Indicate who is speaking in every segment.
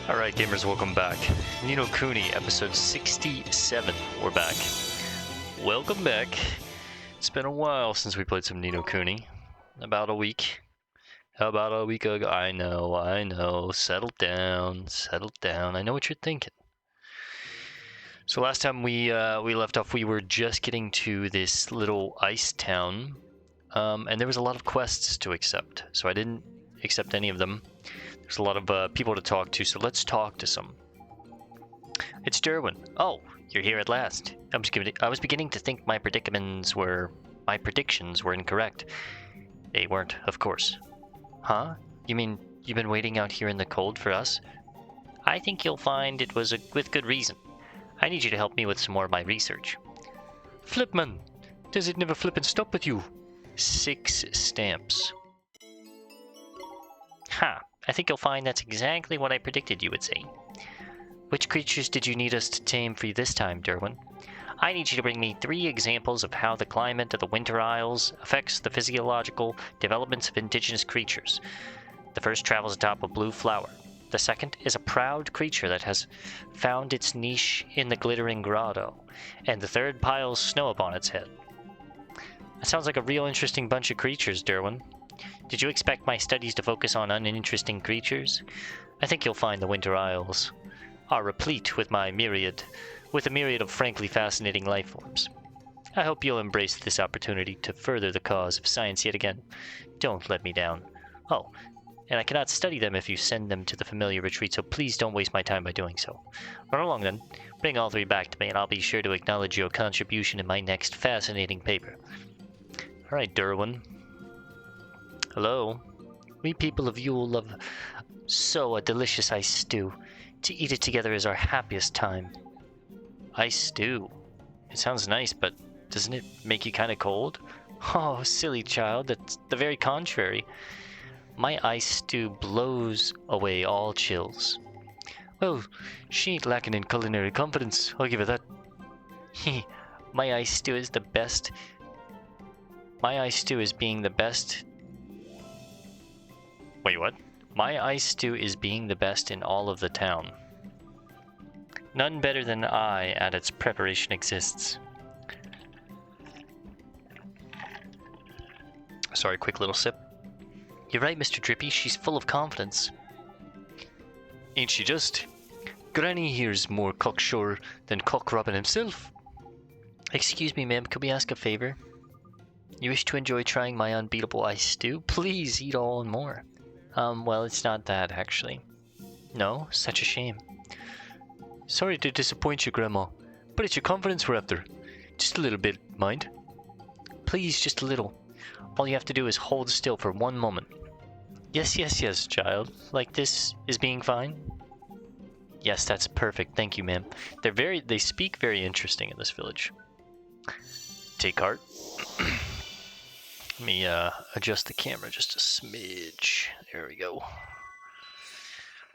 Speaker 1: Alright gamers, welcome back. Ni no Kuni, episode 67. We're back. Welcome back. It's been a while since we played some Ni no Kuni. About a week. About a week ago. I know. Settle down. I know what you're thinking. So last time we left off, we were just getting to this little ice town. And there was a lot of quests to accept. So I didn't accept any of them. There's a lot of people to talk to, so let's talk to some. It's Derwin. Oh, you're here at last. I was beginning to think my predictions were incorrect. They weren't, of course. Huh? You mean you've been waiting out here in the cold for us? I think you'll find it was with good reason. I need you to help me with some more of my research. Flipman! Does it never flip and stop with you? 6 stamps. Ha! I think you'll find that's exactly what I predicted you would say. Which creatures did you need us to tame for you this time, Derwin? I need you to bring me 3 examples of how the climate of the Winter Isles affects the physiological developments of indigenous creatures. The first travels atop a blue flower. The second is a proud creature that has found its niche in the glittering grotto. And the third piles snow upon its head. That sounds like a real interesting bunch of creatures, Derwin. Did you expect my studies to focus on uninteresting creatures? I think you'll find the Winter Isles are replete with a myriad of frankly fascinating life forms. I hope you'll embrace this opportunity to further the cause of science yet again. Don't let me down. Oh, and I cannot study them if you send them to the familiar retreat, so please don't waste my time by doing so. Run along then. Bring all 3 back to me, and I'll be sure to acknowledge your contribution in my next fascinating paper. Alright, Derwin. Hello. We people of Yule love a delicious ice stew. To eat it together is our happiest time. Ice stew? It sounds nice, but doesn't it make you kind of cold? Oh, silly child, that's the very contrary. My ice stew blows away all chills. Well, she ain't lacking in culinary confidence, I'll give her that. My ice stew is the best. My ice stew is being the best. Wait, what? My ice stew is being the best in all of the town. None better than I at its preparation exists. Sorry, quick little sip. You're right, Mr. Drippy, she's full of confidence. Ain't she just? Granny here's more cocksure than Cock Robin himself. Excuse me, ma'am, could we ask a favor? You wish to enjoy trying my unbeatable ice stew? Please eat all and more. Well, it's not that, actually. No, such a shame. Sorry to disappoint you, Grandma, but it's your confidence we're after. Just a little bit, mind? Please, just a little. All you have to do is hold still for 1 moment. Yes, child. Like this is being fine? Yes, that's perfect. Thank you, ma'am. They speak very interesting in this village. Take heart. Let me adjust the camera just a smidge. There we go.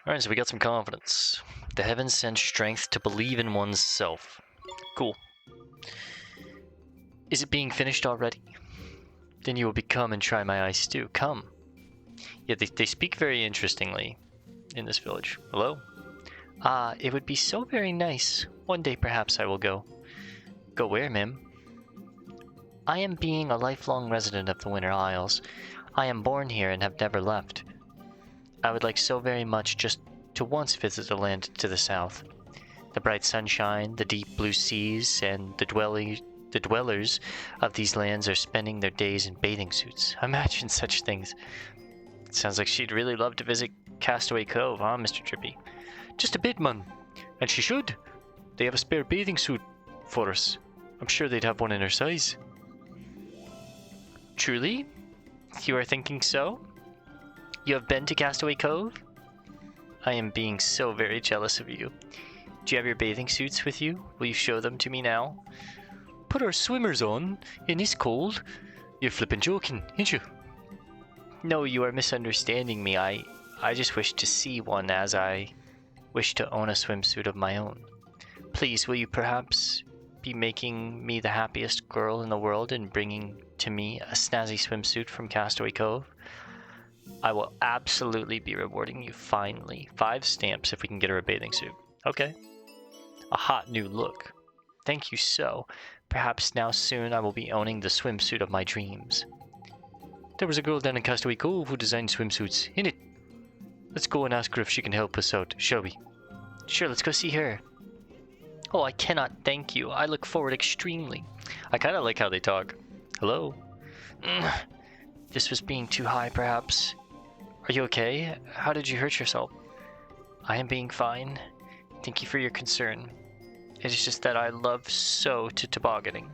Speaker 1: Alright, so we got some confidence. The heavens send strength to believe in one's self. Cool. Is it being finished already? Then you will become and try my ice stew. Come. Yeah, they speak very interestingly in this village. Hello? It would be so very nice. One day perhaps I will go. Go where, ma'am? I am being a lifelong resident of the Winter Isles. I am born here and have never left. I would like so very much just to once visit the land to the south. The bright sunshine, the deep blue seas, and the dwellers of these lands are spending their days in bathing suits. Imagine such things. It sounds like she'd really love to visit Castaway Cove, huh, Mr. Trippy? Just a bit, man. And she should. They have a spare bathing suit for us. I'm sure they'd have one in her size. Truly? You are thinking so? You have been to Castaway Cove? I am being so very jealous of you. Do you have your bathing suits with you? Will you show them to me now? Put our swimmers on in this cold. You're flippin' joking, ain't you? No, you are misunderstanding me. I just wish to see one as I wish to own a swimsuit of my own. Please, will you perhaps be making me the happiest girl in the world and bringing to me a snazzy swimsuit from Castaway Cove? I will absolutely be rewarding you finally. 5 stamps if we can get her a bathing suit. Okay. A hot new look. Thank you so. Perhaps now soon I will be owning the swimsuit of my dreams. There was a girl down in Castaway Cove who designed swimsuits. In it. Let's go and ask her if she can help us out, shall we? Sure, let's go see her. Oh, I cannot thank you. I look forward extremely. I kind of like how they talk. Hello? This was being too high, perhaps. Are you okay? How did you hurt yourself? I am being fine. Thank you for your concern. It is just that I love so to tobogganing.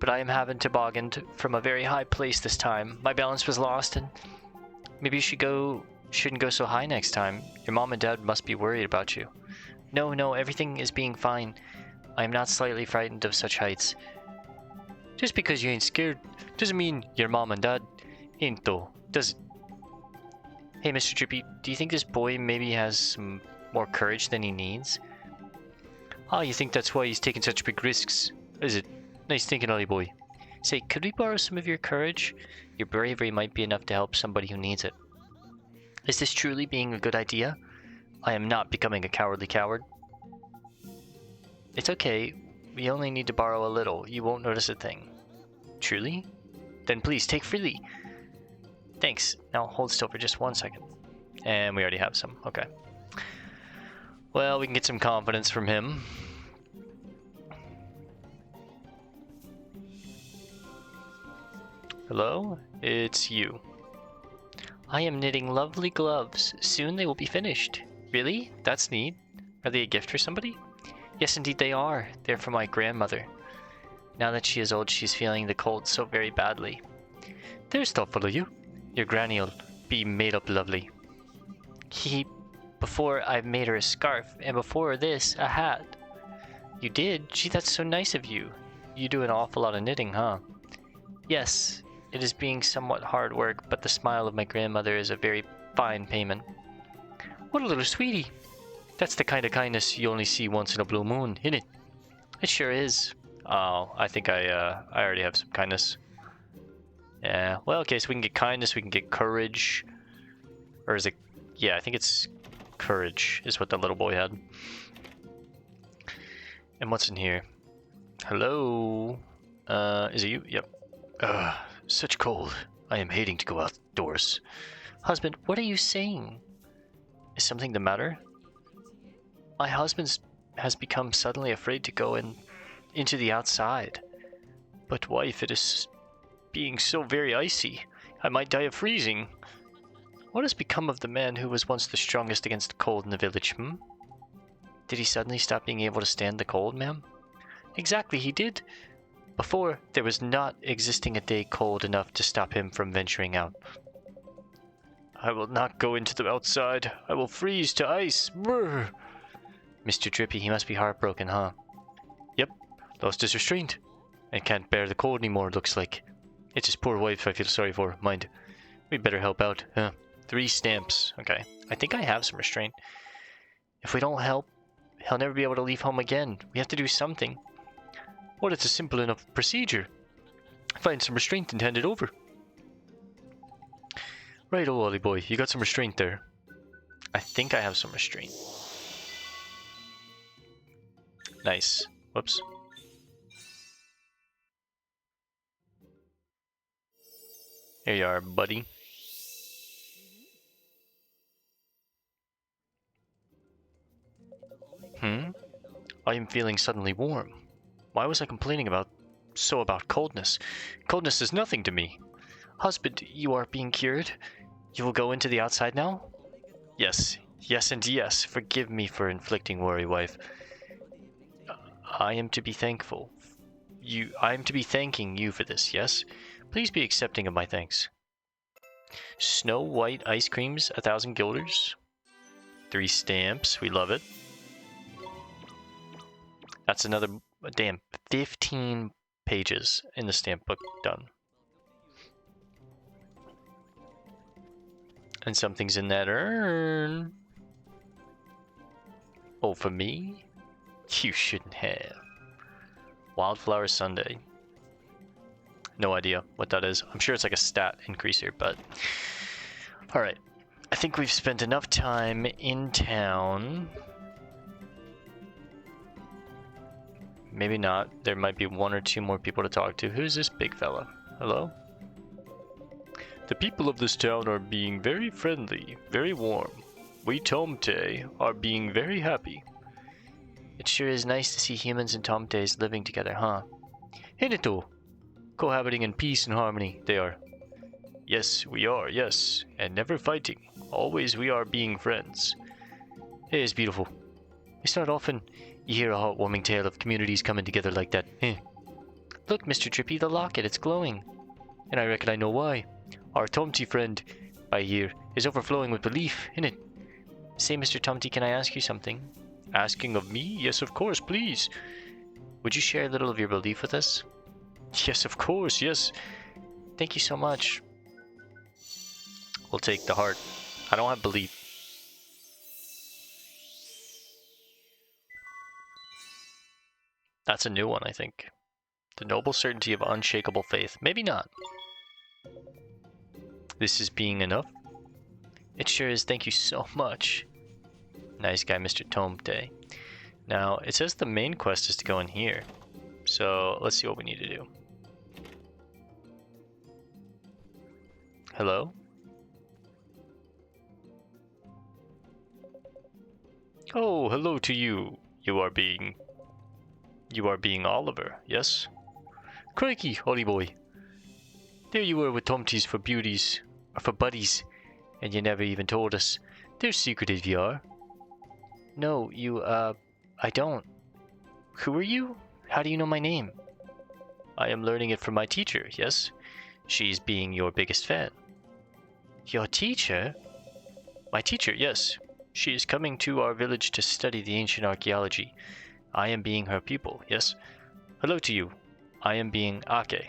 Speaker 1: But I am having tobogganed from a very high place this time. My balance was lost, and maybe you shouldn't go so high next time. Your mom and dad must be worried about you. No, everything is being fine. I am not slightly frightened of such heights. Just because you ain't scared doesn't mean your mom and dad ain't though, does it? Hey, Mr. Drippy, do you think this boy maybe has some more courage than he needs? Ah, you think that's why he's taking such big risks, is it? Nice thinking, Ollie boy. Say, could we borrow some of your courage? Your bravery might be enough to help somebody who needs it. Is this truly being a good idea? I am not becoming a cowardly coward. It's okay. We only need to borrow a little. You won't notice a thing. Truly? Then please, take freely. Thanks. Now hold still for just 1 second. And we already have some. Okay. Well, we can get some confidence from him. Hello? It's you. I am knitting lovely gloves. Soon they will be finished. Really? That's neat. Are they a gift for somebody? Yes, indeed they are. They're for my grandmother. Now that she is old, she's feeling the cold so very badly. There's thoughtful of you. Your granny'll be made up lovely. Before I made her a scarf, and before this, a hat. You did? Gee, that's so nice of you. You do an awful lot of knitting, huh? Yes, it is being somewhat hard work, but the smile of my grandmother is a very fine payment. What a little sweetie. That's the kind of kindness you only see once in a blue moon, isn't it? It sure is. Oh, I think I already have some kindness. Yeah, well, okay, so we can get kindness, we can get courage. Or is it... Yeah, I think it's courage is what that little boy had. And what's in here? Hello? Is it you? Yep. Such cold. I am hating to go outdoors. Husband, what are you saying? Is something the matter? My husband has become suddenly afraid to go into the outside. But wife, it is being so very icy. I might die of freezing. What has become of the man who was once the strongest against the cold in the village, Did he suddenly stop being able to stand the cold, ma'am? Exactly, he did. Before, there was not existing a day cold enough to stop him from venturing out. I will not go into the outside. I will freeze to ice. Brr. Mr. Drippy, he must be heartbroken, huh? Yep, lost his restraint. And can't bear the cold anymore, looks like. It's his poor wife I feel sorry for, mind. We'd better help out, huh? 3 stamps. Okay, I think I have some restraint. If we don't help, he'll never be able to leave home again. We have to do something. Well, it's a simple enough procedure. Find some restraint and hand it over. Right, oh, Ollie boy, you got some restraint there. I think I have some restraint. Nice. Whoops. Here you are, buddy. I am feeling suddenly warm. Why was I complaining about coldness? Coldness is nothing to me. Husband, you are being cured? You will go into the outside now? Yes, and yes. Forgive me for inflicting worry, wife. I am to be thankful. I am to be thanking you for this, yes? Please be accepting of my thanks. Snow White ice creams, 1,000 guilders. 3 stamps, we love it. That's another, damn, 15 pages in the stamp book done. And something's in that urn. Oh, for me? You shouldn't have. Wildflower Sunday. No idea what that is. I'm sure it's like a stat increaser, but Alright. I think we've spent enough time in town. Maybe not. There might be one or two more people to talk to. Who's this big fella? Hello? The people of this town are being very friendly, very warm. We Tomte are being very happy. It sure is nice to see humans and Tomtes living together, huh? Hinito! Cohabiting in peace and harmony, they are. Yes, we are, yes. And never fighting. Always we are being friends. It is beautiful. It's not often you hear a heartwarming tale of communities coming together like that. Look, Mr. Trippy, the locket, it's glowing. And I reckon I know why. Our Tomty friend, I hear, is overflowing with belief, innit? Say, Mr. Tomty, can I ask you something? Asking of me? Yes, of course, please. Would you share a little of your belief with us? Yes, of course, yes. Thank you so much. We'll take the heart. I don't have belief. That's a new one, I think. The noble certainty of unshakable faith. Maybe not. This is being enough? It sure is. Thank you so much. Nice guy, Mr. Tomte. Now, it says the main quest is to go in here. So, let's see what we need to do. Hello? Oh, hello to you. You are being Oliver, yes? Crikey, Holly boy. There you were with Tomties for beauties, or for buddies, and you never even told us. They're secretive you are. No, I don't. Who are you? How do you know my name? I am learning it from my teacher, yes? She's being your biggest fan. Your teacher? My teacher, yes. She is coming to our village to study the ancient archaeology. I am being her pupil, yes? Hello to you. I am being Ake.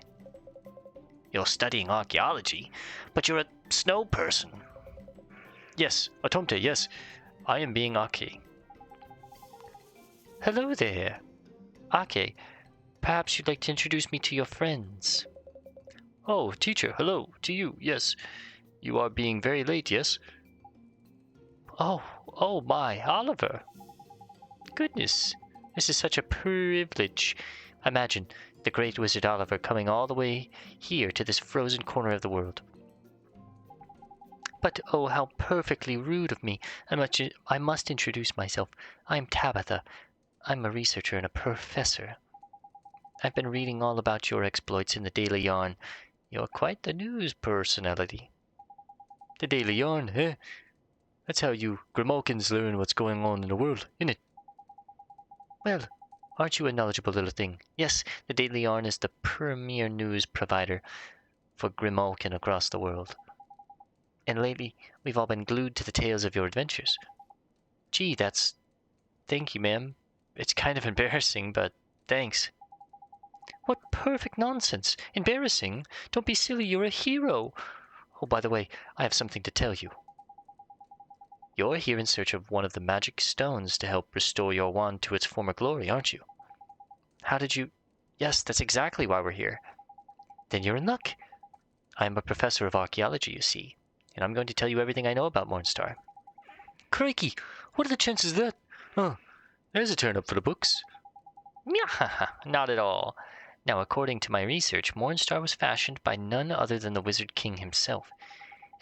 Speaker 1: You're studying archaeology, but you're a snow person. Yes, Atomte, yes. I am being Ake. Hello there. Ake, perhaps you'd like to introduce me to your friends. Oh, teacher, hello to you, yes. You are being very late, yes? Oh my, Oliver. Goodness, this is such a privilege. Imagine the great wizard Oliver coming all the way here to this frozen corner of the world. But oh, how perfectly rude of me. I must introduce myself. I'm Tabitha. I'm a researcher and a professor. I've been reading all about your exploits in the Daily Yarn. You're quite the news personality. The Daily Yarn, eh? That's how you Grimalkins learn what's going on in the world, innit? Well, aren't you a knowledgeable little thing? Yes, the Daily Yarn is the premier news provider for Grimalkin across the world. And lately, we've all been glued to the tales of your adventures. Gee, thank you, ma'am. It's kind of embarrassing, but thanks. What perfect nonsense! Embarrassing? Don't be silly, you're a hero! Oh, by the way, I have something to tell you. You're here in search of one of the magic stones to help restore your wand to its former glory, aren't you? How did you... Yes, that's exactly why we're here. Then you're in luck. I'm a professor of archaeology, you see, and I'm going to tell you everything I know about Mornstar. Crikey! What are the chances of that? Oh, there's a turn up for the books. Not at all. Now, according to my research, Mornstar was fashioned by none other than the Wizard King himself.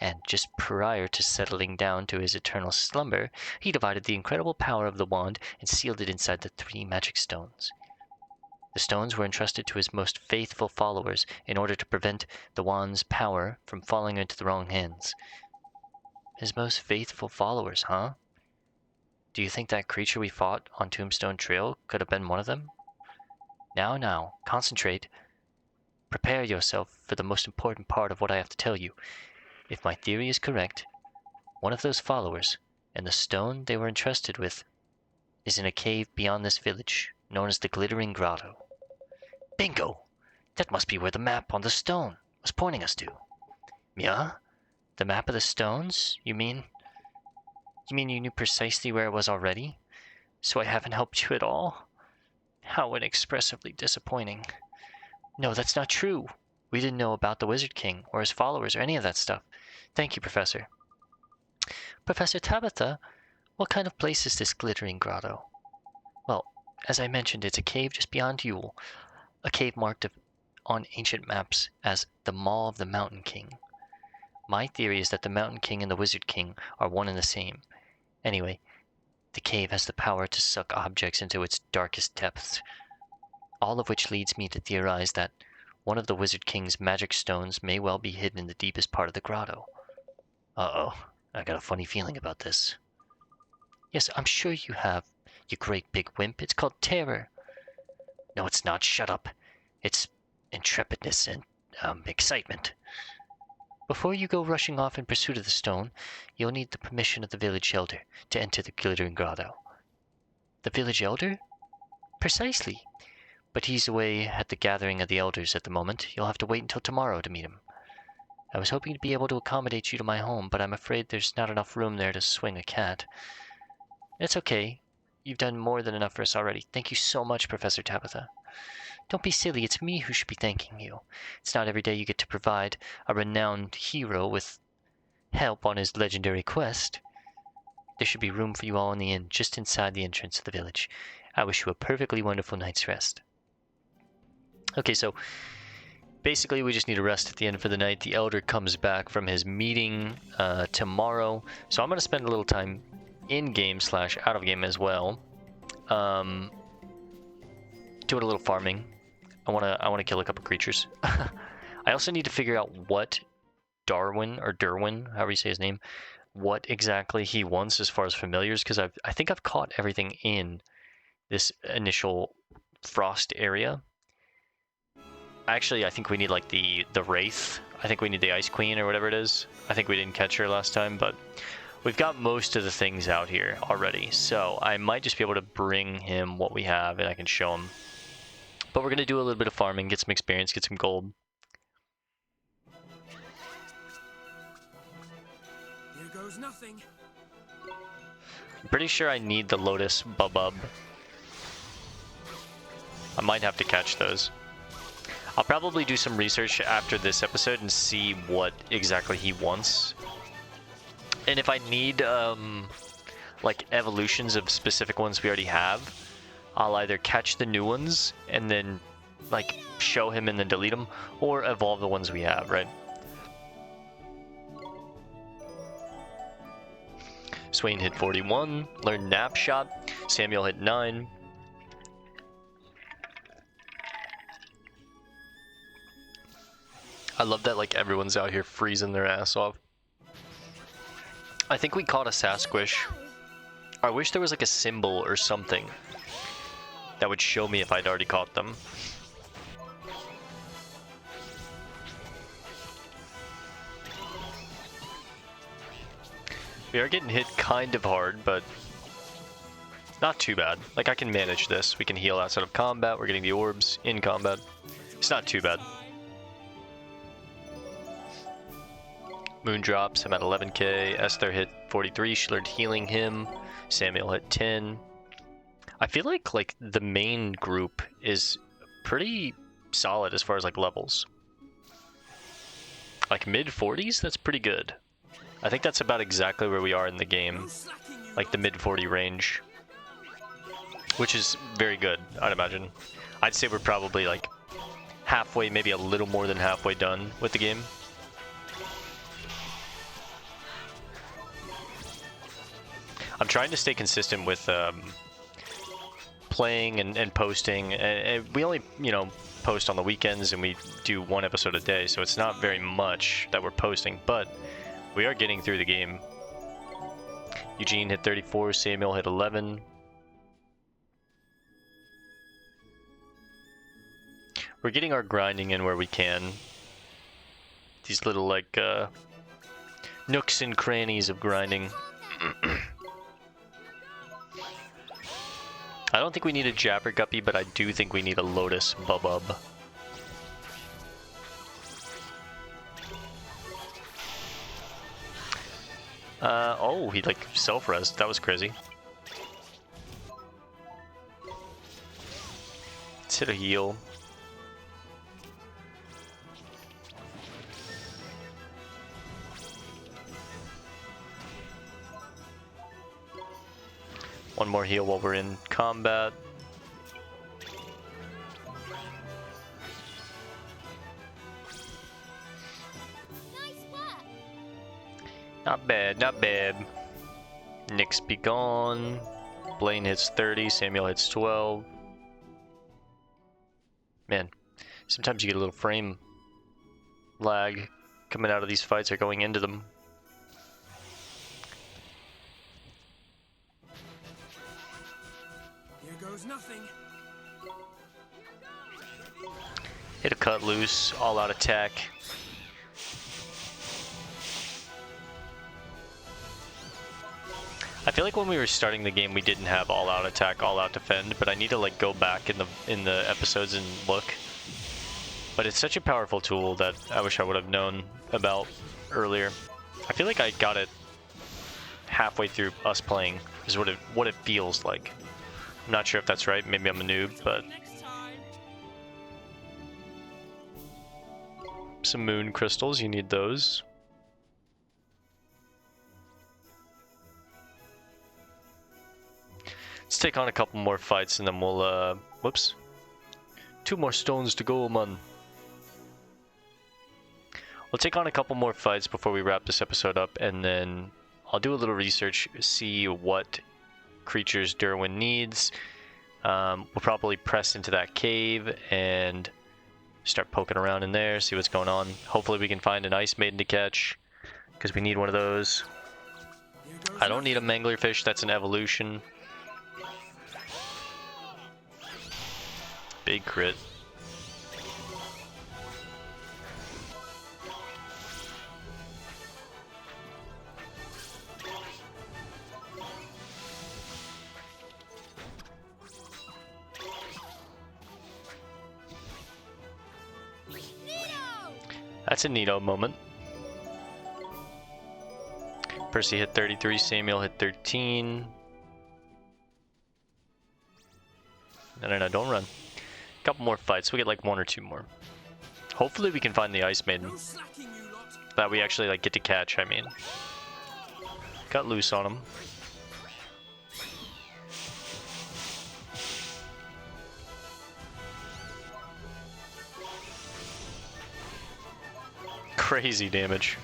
Speaker 1: And just prior to settling down to his eternal slumber, he divided the incredible power of the wand and sealed it inside the 3 magic stones. The stones were entrusted to his most faithful followers in order to prevent the wand's power from falling into the wrong hands. His most faithful followers, huh? Do you think that creature we fought on Tombstone Trail could have been one of them? Now, concentrate. Prepare yourself for the most important part of what I have to tell you. If my theory is correct, one of those followers, and the stone they were entrusted with, is in a cave beyond this village, known as the Glittering Grotto. Bingo! That must be where the map on the stone was pointing us to. Yeah? The map of the stones? You mean you knew precisely where it was already? So I haven't helped you at all? How inexpressibly disappointing. No, that's not true. We didn't know about the Wizard King, or his followers, or any of that stuff. Thank you, Professor. Purrfessor Tabitha, what kind of place is this glittering grotto? Well, as I mentioned, it's a cave just beyond Yule. A cave marked on ancient maps as the Maw of the Mountain King. My theory is that the Mountain King and the Wizard King are one and the same. Anyway, the cave has the power to suck objects into its darkest depths. All of which leads me to theorize that one of the Wizard King's magic stones may well be hidden in the deepest part of the grotto. Uh-oh, I got a funny feeling about this. Yes, I'm sure you have, you great big wimp. It's called terror. No, it's not. Shut up. It's intrepidness and, excitement. Before you go rushing off in pursuit of the stone, you'll need the permission of the village elder to enter the glittering grotto. The village elder? Precisely. But he's away at the gathering of the elders at the moment. You'll have to wait until tomorrow to meet him. I was hoping to be able to accommodate you to my home, but I'm afraid there's not enough room there to swing a cat. It's okay. You've done more than enough for us already. Thank you so much, Purrfessor Tabitha. Don't be silly. It's me who should be thanking you. It's not every day you get to provide a renowned hero with help on his legendary quest. There should be room for you all in the inn, just inside the entrance of the village. I wish you a perfectly wonderful night's rest. Okay, so basically we just need a rest at the end for the night. The elder comes back from his meeting tomorrow, so I'm going to spend a little time in-game / out-of-game as well, doing a little farming. I want to kill a couple creatures. I also need to figure out what Derwin, however you say his name, what exactly he wants as far as familiars, because I think I've caught everything in this initial frost area. Actually, I think we need like the Wraith. I think we need the Ice Queen or whatever it is. I think we didn't catch her last time, but we've got most of the things out here already. So I might just be able to bring him what we have and I can show him. But we're going to do a little bit of farming, get some experience, get some gold.
Speaker 2: Here goes nothing.
Speaker 1: I'm pretty sure I need the Lotus Bubub. I might have to catch those. I'll probably do some research after this episode and see what exactly he wants. And if I need, like, evolutions of specific ones we already have, I'll either catch the new ones and then, like, show him and then delete them, or evolve the ones we have, right? Swain hit 41, learned Nap Shot, Samuel hit 9. I love that, like, everyone's out here freezing their ass off. I think we caught a Sasquish. I wish there was, like, a symbol or something that would show me if I'd already caught them. We are getting hit kind of hard, but not too bad. Like, I can manage this. We can heal outside of combat. We're getting the orbs in combat. It's not too bad. Moondrops, I'm at 11k. Esther hit 43, she learned healing him. Samuel hit 10. I feel like the main group is pretty solid as far as like levels. Like mid 40s, that's pretty good. I think that's about exactly where we are in the game. Like the mid 40 range. Which is very good, I'd imagine. I'd say we're probably like halfway, maybe a little more than halfway done with the game. I'm trying to stay consistent with playing and posting, and we only, post on the weekends and we do one episode a day, so it's not very much that we're posting, but we are getting through the game. Eugene hit 34, Samuel hit 11. We're getting our grinding in where we can. These little, like, nooks and crannies of grinding. I don't think we need a Jabberguppy, but I do think we need a Lotus Bubub. Oh, he like self-resed. That was crazy. Let's hit a heal. One more heal while we're in combat.
Speaker 3: Nice work.
Speaker 1: Not bad, not bad. Nyx be gone. Blaine hits 30, Samuel hits 12. Man, sometimes you get a little frame lag coming out of these fights or going into them.
Speaker 2: Here goes nothing.
Speaker 1: Hit a cut loose, all out attack. I feel like when we were starting the game we didn't have all out attack, all out defend, but I need to like go back in the episodes and look. But it's such a powerful tool that I wish I would have known about earlier. I feel like I got it halfway through us playing, is what it feels like. I'm not sure if that's right, maybe I'm a noob, but
Speaker 2: Next time.
Speaker 1: some moon crystals, you need those. Let's take on a couple more fights and then we'll, whoops. 2 more stones to go, man. We'll take on a couple more fights before we wrap this episode up, and then I'll do a little research, see what creatures Derwin needs. We'll probably press into that cave and start poking around in there, see what's going on. Hopefully we can find an ice maiden to catch, because we need one of those.
Speaker 2: Here goes
Speaker 1: I don't need a mangler fish, that's an evolution. Big crit. That's a neato moment. Percy hit 33, Samuel hit 13. No, don't run. Couple more fights, we get like 1 or 2 more. Hopefully we can find the Ice Maiden.
Speaker 2: No slacking, you lot.
Speaker 1: That we actually like get to catch, I mean. Got loose on him. Crazy damage.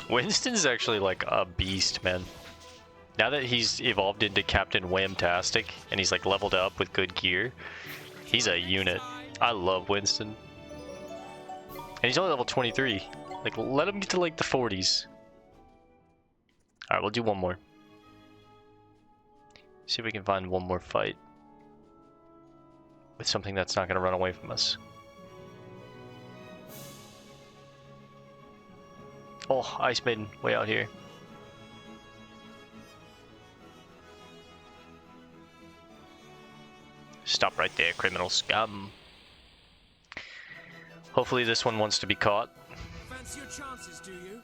Speaker 1: Winston's actually like a beast, man. Now that he's evolved into Captain Whamtastic and he's like leveled up with good gear, he's a unit. I love Winston. And he's only level 23. Like, let him get to like the 40s. Alright, we'll do one more. See if we can find one more fight with something that's not going to run away from us. Oh, Ice Maiden, way out here. Stop right there, criminal scum. Hopefully this one wants to be caught.
Speaker 2: Fancy your chances, do you?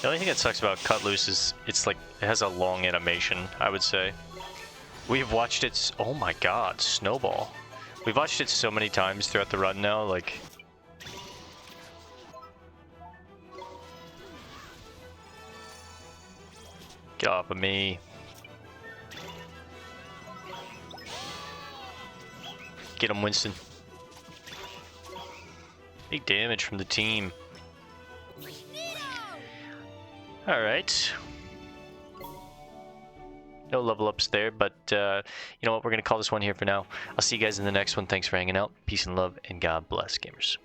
Speaker 1: The only thing that sucks about Cut Loose is it's like, it has a long animation, I would say. We've watched it, oh my god, Snowball. We've watched it so many times throughout the run now, like... Get off of me. Get him, Winston. Big damage from the team. Alright. No level ups there, but you know what? We're going to call this one here for now. I'll see you guys in the next one. Thanks for hanging out. Peace and love, and God bless, gamers.